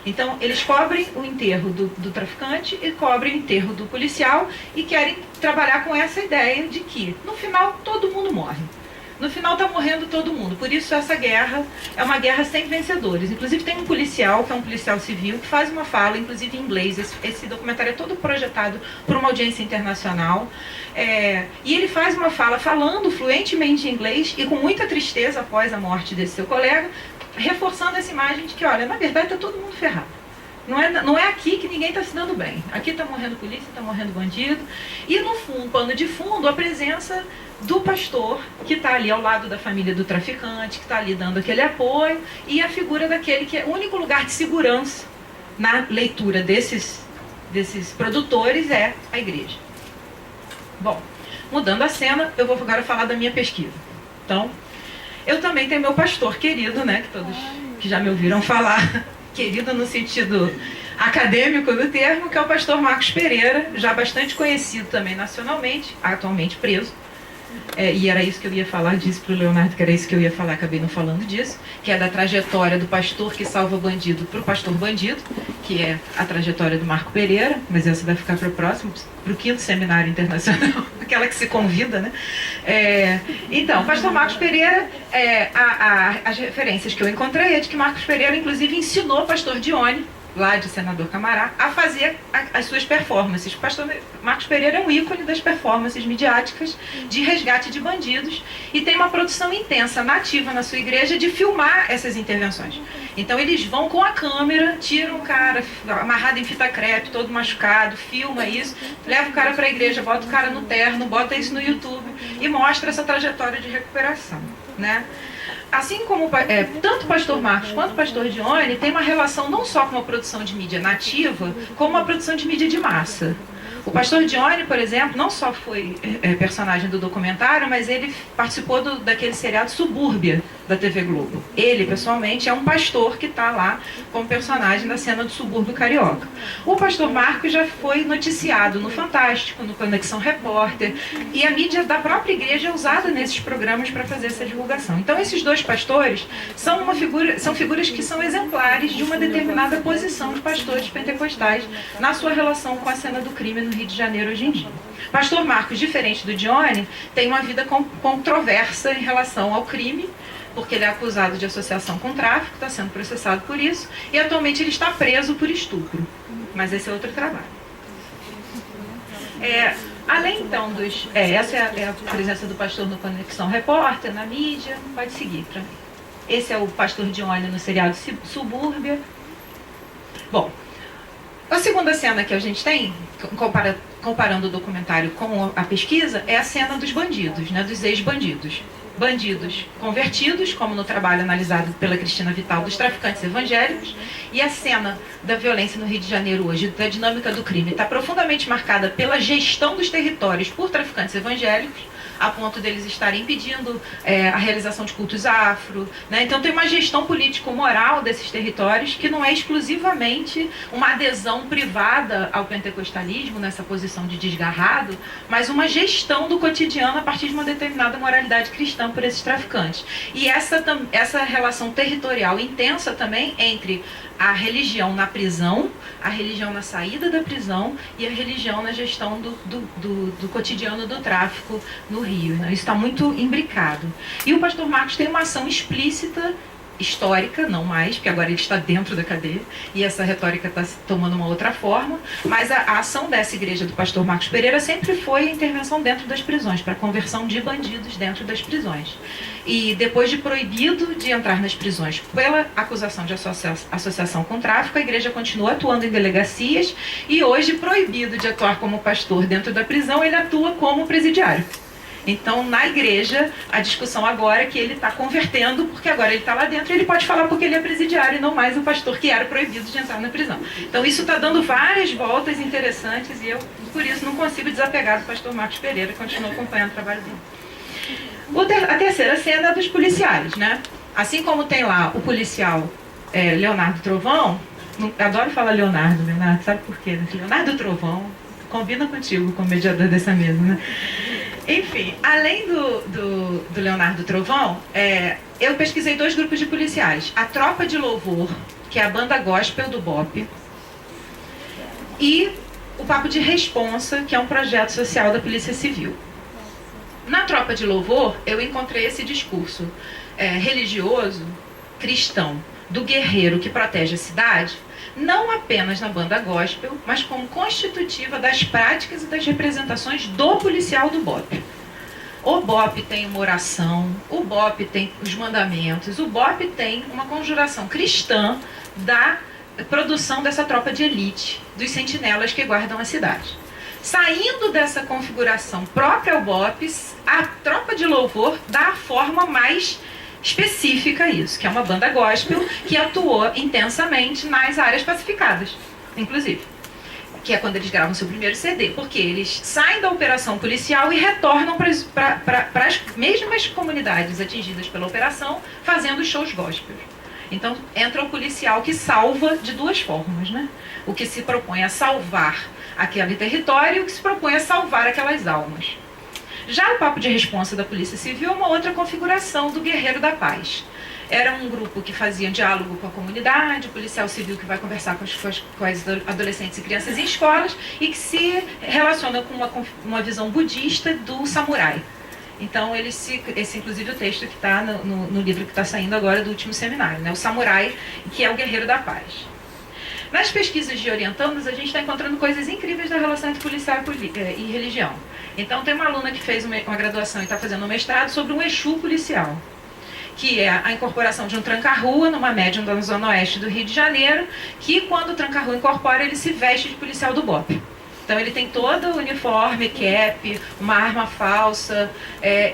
Então, eles cobrem o enterro do traficante e cobrem o enterro do policial e querem trabalhar com essa ideia de que, no final, todo mundo morre. No final está morrendo todo mundo. Por isso, essa guerra é uma guerra sem vencedores. Inclusive, tem um policial, que é um policial civil, que faz uma fala, inclusive em inglês. Esse documentário é todo projetado por uma audiência internacional. E ele faz uma fala falando fluentemente inglês e com muita tristeza após a morte desse seu colega, reforçando essa imagem de que, olha, na verdade está todo mundo ferrado. Não é aqui que ninguém está se dando bem. Aqui está morrendo polícia, está morrendo bandido. E no fundo, pano de fundo, a presença do pastor, que está ali ao lado da família do traficante, que está ali dando aquele apoio, e a figura daquele que é o único lugar de segurança na leitura desses produtores é a igreja. Bom, mudando a cena, eu vou agora falar da minha pesquisa. Então, eu também tenho meu pastor querido, né, que todos que já me ouviram falar, querido no sentido acadêmico do termo, que é o pastor Marcos Pereira, já bastante conhecido também nacionalmente, atualmente preso. E era isso que eu ia falar, disse para o Leonardo que era isso que eu ia falar, acabei não falando disso, que é da trajetória do pastor que salva bandido para o pastor bandido, que é a trajetória do Marco Pereira, mas essa vai ficar para o próximo, para o 5º Seminário Internacional, aquela que se convida, né? Então, pastor Marcos Pereira, as referências que eu encontrei é de que Marcos Pereira, inclusive, ensinou o pastor Dione, lá de Senador Camará, a fazer as suas performances. O pastor Marcos Pereira é um ícone das performances midiáticas de resgate de bandidos e tem uma produção intensa, nativa na sua igreja, de filmar essas intervenções. Então eles vão com a câmera, tiram o cara amarrado em fita crepe, todo machucado, filma isso, leva o cara para a igreja, bota o cara no terno, bota isso no YouTube e mostra essa trajetória de recuperação, né? assim como tanto o pastor Marcos quanto o pastor Dione tem uma relação não só com a produção de mídia nativa, como a produção de mídia de massa. O pastor Dione, por exemplo, não só foi personagem do documentário, mas ele participou daquele seriado Subúrbia, da TV Globo. Ele, pessoalmente, é um pastor que está lá como personagem da cena do subúrbio carioca. O pastor Marcos já foi noticiado no Fantástico, no Conexão Repórter, e a mídia da própria igreja é usada nesses programas para fazer essa divulgação. Então, esses dois pastores são figuras que são exemplares de uma determinada posição de pastores pentecostais na sua relação com a cena do crime no Rio de Janeiro hoje em dia. Pastor Marcos, diferente do Dione, tem uma vida controversa em relação ao crime, porque ele é acusado de associação com tráfico, está sendo processado por isso, e atualmente ele está preso por estupro. Mas esse é outro trabalho. Além, então, essa é a presença do pastor no Conexão Repórter, na mídia, pode seguir para mim. Esse é o pastor Dione no seriado Subúrbia. Bom, a segunda cena que a gente tem, comparando o documentário com a pesquisa, é a cena dos bandidos, né, dos ex-bandidos. Bandidos convertidos, como no trabalho analisado pela Cristina Vital dos traficantes evangélicos, e a cena da violência no Rio de Janeiro hoje, da dinâmica do crime, está profundamente marcada pela gestão dos territórios por traficantes evangélicos, a ponto deles estarem impedindo a realização de cultos afro, né? Então tem uma gestão político-moral desses territórios que não é exclusivamente uma adesão privada ao pentecostalismo, nessa posição de desgarrado, mas uma gestão do cotidiano a partir de uma determinada moralidade cristã por esses traficantes. E essa relação territorial intensa também entre a religião na prisão, a religião na saída da prisão e a religião na gestão do cotidiano do tráfico no Rio. Né? Isso está muito imbricado. E o pastor Marcos tem uma ação explícita, histórica, não mais, porque agora ele está dentro da cadeia e essa retórica está tomando uma outra forma, mas a ação dessa igreja do pastor Marcos Pereira sempre foi a intervenção dentro das prisões, para a conversão de bandidos dentro das prisões. E depois de proibido de entrar nas prisões pela acusação de associação com tráfico, a igreja continua atuando em delegacias e hoje, proibido de atuar como pastor dentro da prisão, ele atua como presidiário. Então, na igreja, a discussão agora é que ele está convertendo, porque agora ele está lá dentro e ele pode falar porque ele é presidiário e não mais o pastor que era proibido de entrar na prisão. Então, isso está dando várias voltas interessantes e eu, por isso, não consigo desapegar do pastor Marcos Pereira, continuo acompanhando o trabalho dele. A terceira cena é dos policiais, né? Assim como tem lá o policial Leonardo Trovão, adoro falar Leonardo, sabe por quê? Leonardo Trovão combina contigo como mediador dessa mesa, né? Enfim, além do Leonardo Trovão, eu pesquisei 2 grupos de policiais. A Tropa de Louvor, que é a banda gospel do BOPE, e o Papo de Responsa, que é um projeto social da Polícia Civil. Na Tropa de Louvor, eu encontrei esse discurso religioso, cristão, do guerreiro que protege a cidade, não apenas na banda gospel, mas como constitutiva das práticas e das representações do policial do BOPE. O BOPE tem uma oração, o BOPE tem os mandamentos, o BOPE tem uma conjuração cristã da produção dessa tropa de elite, dos sentinelas que guardam a cidade. Saindo dessa configuração própria ao BOPE, a Tropa de Louvor dá a forma mais específica a isso, que é uma banda gospel que atuou intensamente nas áreas pacificadas, inclusive, que é quando eles gravam seu primeiro CD, porque eles saem da operação policial e retornam para as mesmas comunidades atingidas pela operação, fazendo shows gospels. Então entra o policial que salva de 2 formas, né? O que se propõe a salvar aquele território e o que se propõe a salvar aquelas almas. Já o Papo de Responsa da Polícia Civil é uma outra configuração do Guerreiro da Paz. Era um grupo que fazia diálogo com a comunidade, o policial civil que vai conversar com as adolescentes e crianças em escolas e que se relaciona com uma visão budista do samurai. Então, esse inclusive o texto que está no livro que está saindo agora do último seminário, né? O samurai, que é o Guerreiro da Paz. Nas pesquisas de orientandos, a gente está encontrando coisas incríveis da relação entre policial e religião. Então, tem uma aluna que fez uma graduação e está fazendo um mestrado sobre um Exu policial, que é a incorporação de um tranca-rua numa médium da zona oeste do Rio de Janeiro, que quando o tranca-rua incorpora, ele se veste de policial do BOPE. Então ele tem todo o uniforme, cap, uma arma falsa,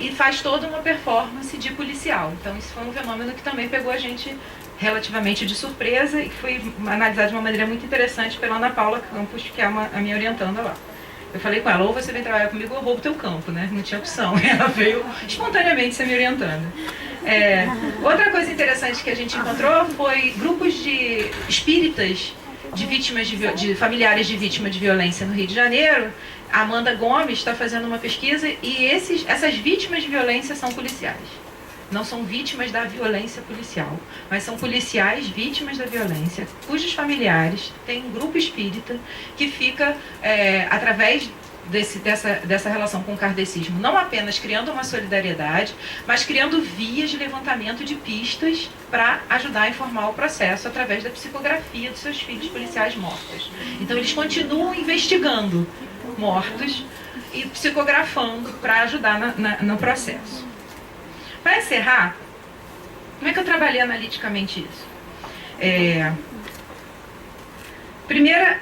e faz toda uma performance de policial. Então isso foi um fenômeno que também pegou a gente relativamente de surpresa e que foi analisado de uma maneira muito interessante pela Ana Paula Campos, que é a minha orientanda lá. Eu falei com ela, ou você vem trabalhar comigo ou eu roubo teu campo, né? Não tinha opção. Ela veio espontaneamente ser me orientando. Outra coisa interessante que a gente encontrou foi grupos de espíritas de vítimas de familiares de vítimas de violência no Rio de Janeiro. A Amanda Gomes está fazendo uma pesquisa e essas vítimas de violência são policiais. Não são vítimas da violência policial, mas são policiais vítimas da violência, cujos familiares têm um grupo espírita que fica, através dessa relação com o kardecismo, não apenas criando uma solidariedade, mas criando vias de levantamento de pistas para ajudar a informar o processo através da psicografia dos seus filhos policiais mortos. Então eles continuam investigando mortos e psicografando para ajudar no processo. Para encerrar, como é que eu trabalhei analiticamente isso?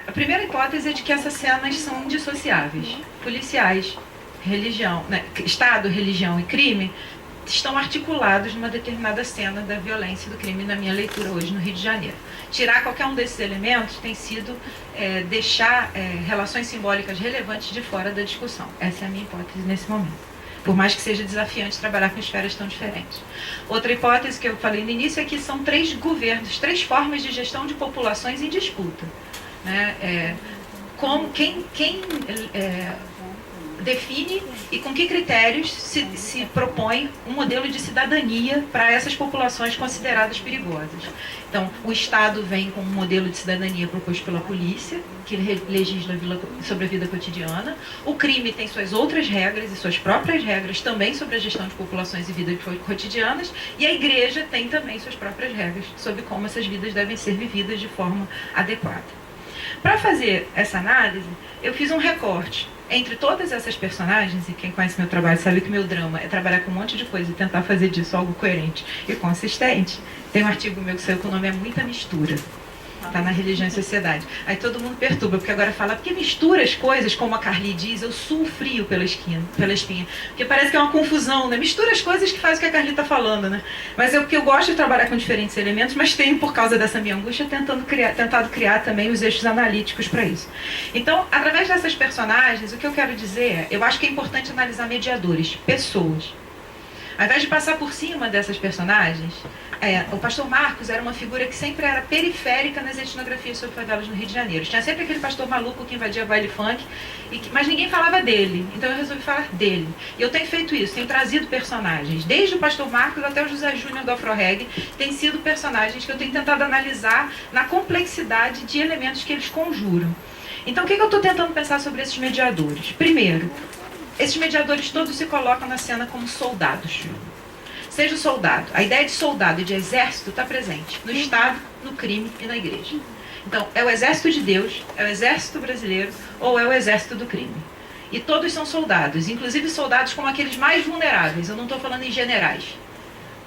A primeira hipótese é de que essas cenas são indissociáveis. Policiais, religião, né, Estado, religião e crime estão articulados numa determinada cena da violência e do crime na minha leitura hoje no Rio de Janeiro. Tirar qualquer um desses elementos tem sido deixar relações simbólicas relevantes de fora da discussão. Essa é a minha hipótese nesse momento. Por mais que seja desafiante trabalhar com esferas tão diferentes. Outra hipótese que eu falei no início é que são 3 governos, 3 formas de gestão de populações em disputa. Né? Quem define e com que critérios se propõe um modelo de cidadania para essas populações consideradas perigosas. Então, o Estado vem com um modelo de cidadania proposto pela polícia, que legisla sobre a vida cotidiana. O crime tem suas outras regras e suas próprias regras também sobre a gestão de populações e vidas cotidianas. E a igreja tem também suas próprias regras sobre como essas vidas devem ser vividas de forma adequada. Para fazer essa análise, eu fiz um recorte entre todas essas personagens, e quem conhece meu trabalho sabe que meu drama é trabalhar com um monte de coisa e tentar fazer disso algo coerente e consistente. Tem um artigo meu que saiu com o nome É Muita Mistura. Está na Religião e Sociedade. Aí todo mundo perturba, porque agora fala, porque mistura as coisas, como a Carly diz, eu suo frio pela espinha. Porque parece que é uma confusão, né? Mistura as coisas que faz o que a Carly está falando, né? Mas é porque eu gosto de trabalhar com diferentes elementos, mas tenho, por causa dessa minha angústia, tentado criar também os eixos analíticos para isso. Então, através dessas personagens, o que eu quero dizer é, eu acho que é importante analisar mediadores, pessoas. Ao invés de passar por cima dessas personagens, o pastor Marcos era uma figura que sempre era periférica nas etnografias sobre favelas no Rio de Janeiro. Tinha sempre aquele pastor maluco que invadia baile funk, mas ninguém falava dele. Então eu resolvi falar dele. E eu tenho feito isso, tenho trazido personagens. Desde o pastor Marcos até o José Júnior do Afro-Reggae, tem sido personagens que eu tenho tentado analisar na complexidade de elementos que eles conjuram. Então o que eu estou tentando pensar sobre esses mediadores? Primeiro, esses mediadores todos se colocam na cena como soldados. Seja o soldado. A ideia de soldado e de exército está presente no Estado, no crime e na igreja. Então, é o exército de Deus, é o exército brasileiro ou é o exército do crime. E todos são soldados, inclusive soldados como aqueles mais vulneráveis. Eu não estou falando em generais.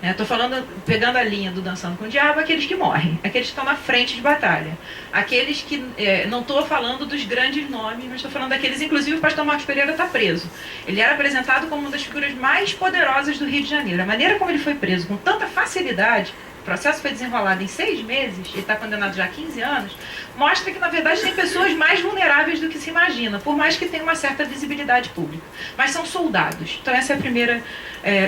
Estou falando, pegando a linha do Dançando com o Diabo, aqueles que morrem, aqueles que estão na frente de batalha. Aqueles que, não estou falando dos grandes nomes, mas estou falando daqueles, inclusive o pastor Marcos Pereira está preso. Ele era apresentado como uma das figuras mais poderosas do Rio de Janeiro. A maneira como ele foi preso com tanta facilidade, o processo foi desenrolado em 6 meses, ele está condenado já há 15 anos, mostra que, na verdade, tem pessoas mais vulneráveis do que se imagina, por mais que tenha uma certa visibilidade pública. Mas são soldados. Então, essa é a primeira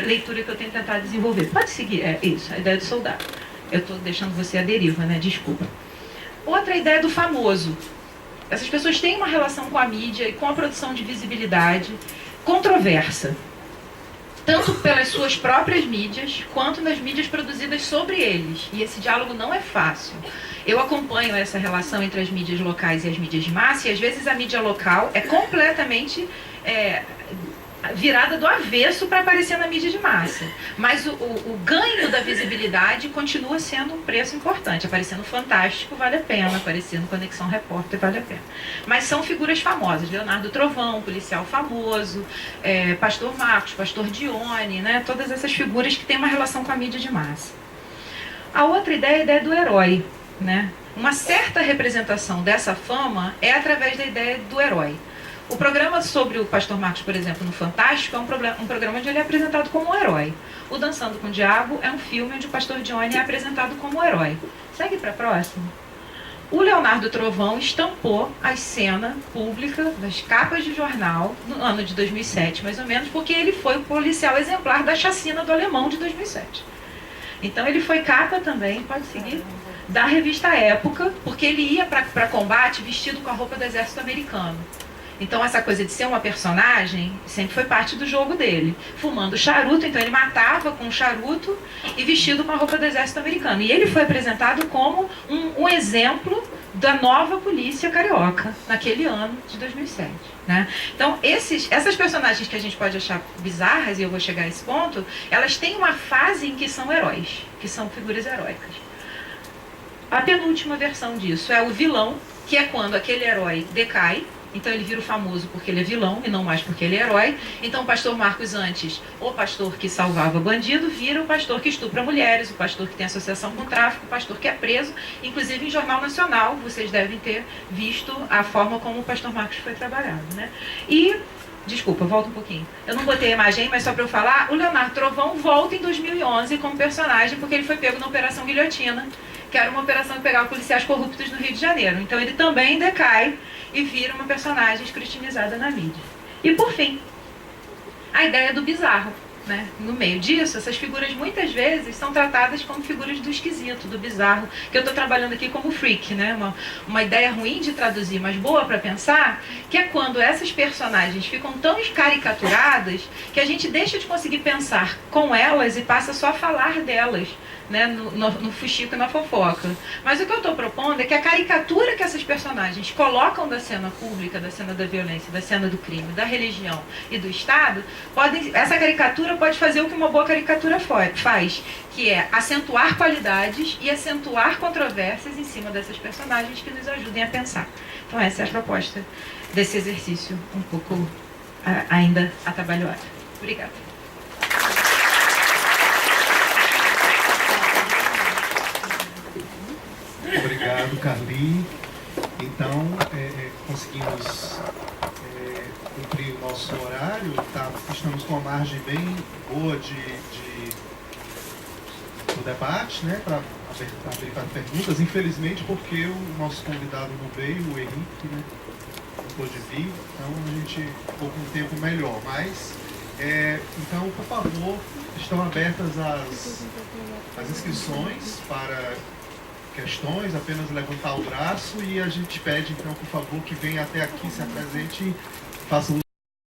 leitura que eu tenho tentado desenvolver. Pode seguir, isso, a ideia do soldado. Eu estou deixando você à deriva, né? Desculpa. Outra ideia do famoso. Essas pessoas têm uma relação com a mídia e com a produção de visibilidade controversa, tanto pelas suas próprias mídias, quanto nas mídias produzidas sobre eles. E esse diálogo não é fácil. Eu acompanho essa relação entre as mídias locais e as mídias de massa, e às vezes a mídia local é completamente virada do avesso para aparecer na mídia de massa. Mas o ganho da visibilidade continua sendo um preço importante. Aparecendo Fantástico vale a pena, aparecendo Conexão Repórter vale a pena. Mas são figuras famosas. Leonardo Trovão, policial famoso, pastor Marcos, pastor Dione, né? Todas essas figuras que têm uma relação com a mídia de massa. A outra ideia é a ideia do herói, né? uma certa representação dessa fama é através da ideia do herói. O programa sobre o Pastor Marcos, por exemplo, no Fantástico, é um programa onde ele é apresentado como um herói. O Dançando com o Diabo é um filme onde o Pastor Johnny é apresentado como um herói. Segue para a próxima. O Leonardo Trovão estampou a cena pública das capas de jornal no ano de 2007, mais ou menos, porque ele foi o policial exemplar da chacina do Alemão de 2007. Então ele foi capa também, pode seguir, da revista Época, porque ele ia para combate vestido com a roupa do exército americano. Então essa coisa de ser uma personagem sempre foi parte do jogo dele. Fumando charuto, então ele matava com charuto e vestido com a roupa do exército americano. E ele foi apresentado como um exemplo da nova polícia carioca, naquele ano de 2007. Né? Então essas personagens que a gente pode achar bizarras, e eu vou chegar a esse ponto, elas têm uma fase em que são heróis, que são figuras heróicas. A penúltima versão disso é o vilão, que é quando aquele herói decai. Então ele vira o famoso porque ele é vilão e não mais porque ele é herói. Então o pastor Marcos antes, o pastor que salvava bandido, vira o pastor que estupra mulheres, o pastor que tem associação com o tráfico, o pastor que é preso. Inclusive em Jornal Nacional, vocês devem ter visto a forma como o pastor Marcos foi trabalhado. Né? E, desculpa, volta um pouquinho. Eu não botei a imagem, mas só para eu falar, o Leonardo Trovão volta em 2011 como personagem porque ele foi pego na Operação Guilhotina, que era uma operação que pegava policiais corruptos no Rio de Janeiro. Então ele também decai e vira uma personagem escrutinizada na mídia. E por fim, a ideia do bizarro. Né? No meio disso, essas figuras muitas vezes são tratadas como figuras do esquisito, do bizarro, que eu estou trabalhando aqui como freak, né? Uma ideia ruim de traduzir, mas boa para pensar, que é quando essas personagens ficam tão caricaturadas que a gente deixa de conseguir pensar com elas e passa só a falar delas. Né, no fuxico e na fofoca. Mas o que eu estou propondo é que a caricatura que essas personagens colocam da cena pública, da cena da violência, da cena do crime, da religião e do Estado, essa caricatura pode fazer o que uma boa caricatura faz, que é acentuar qualidades e acentuar controvérsias em cima dessas personagens que nos ajudem a pensar. Então essa é a proposta desse exercício um pouco ainda atabalhoado. Obrigada. Obrigado, Carli. Então, conseguimos cumprir o nosso horário. Estamos com uma margem bem boa do debate, né, para abrir para perguntas. Infelizmente, porque o nosso convidado não veio, o Henrique, né, não pôde vir, então a gente ficou com um tempo melhor. Mas, então, por favor, estão abertas as inscrições para questões, apenas levantar o braço e a gente pede, então, por favor, que venha até aqui, se apresente e faça